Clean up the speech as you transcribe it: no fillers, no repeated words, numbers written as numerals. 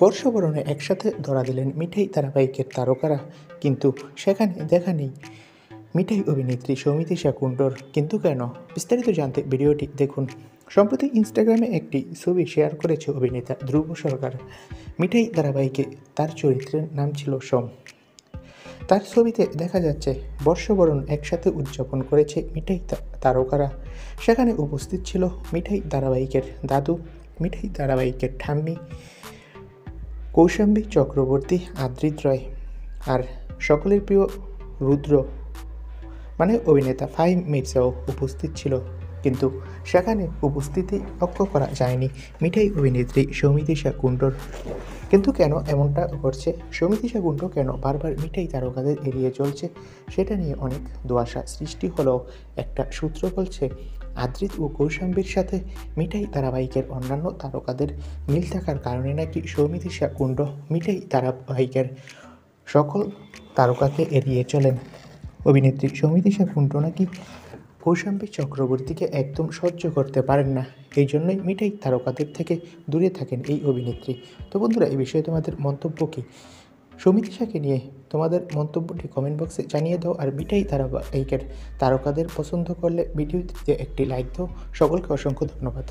বর্ষবরণে একসাথে ধরা দিলেন মিঠাই ধারাবাহিকের তারকারা, কিন্তু সেখানে দেখা নেই মিঠাই অভিনেত্রী সৌমিত্রিষা কুণ্ডুর। কিন্তু কেন? বিস্তারিত জানতে ভিডিওটি দেখুন। সম্প্রতি ইনস্টাগ্রামে একটি ছবি শেয়ার করেছে অভিনেতা ধ্রুব সরকার। মিঠাই ধারাবাহিকে তার চরিত্রের নাম ছিল সোম। তার ছবিতে দেখা যাচ্ছে বর্ষবরণ একসাথে উদযাপন করেছে মিঠাই তারকারা। সেখানে উপস্থিত ছিল মিঠাই ধারাবাহিকের দাদু, মিঠাই ধারাবাহিকের ঠাম্মি, কৌশাম্বী চক্রবর্তী, আদ্রিত রয় আর সকলের প্রিয় রুদ্র মানে অভিনেতা ফাহিম মির্জাও উপস্থিত ছিল। কিন্তু সেখানে উপস্থিতি লক্ষ্য করা যায়নি মিঠাই অভিনেত্রী সৌমিত্রিষা কুণ্ডুর। কিন্তু কেন এমনটা ঘটছে? সৌমিত্রিষা কুণ্ডু কেন বারবার মিঠাই তারকাদের এড়িয়ে চলছে, সেটা নিয়ে অনেক ধোঁয়াশা সৃষ্টি হলেও একটা সূত্র বলছে আদ্রিত ও কৌশাম্বীর সাথে মিঠাই ধারাবাহিকের অন্যান্য তারকাদের মিল থাকার কারণে নাকি সৌমিত্রিষা কুণ্ডু মিঠাই ধারাবাহিকের সকল তারকাকে এড়িয়ে চলেন। অভিনেত্রী সৌমিত্রিষা কুণ্ডু নাকি কৌশাম্বী চক্রবর্তীকে একদম সহ্য করতে পারেন না, এই জন্যই মিঠাই তারকাদের থেকে দূরে থাকেন এই অভিনেত্রী। তো বন্ধুরা, এই বিষয়ে তোমাদের মন্তব্য কী? সৌমিত্রিষাকে নিয়ে তোমাদের মন্তব্যটি কমেন্ট বক্সে জানিয়ে দাও। আর মিঠাই ধারাবাহিকের তারকাদের পছন্দ করলে ভিডিওটিতে একটি লাইক দাও। সকলকে অসংখ্য ধন্যবাদ।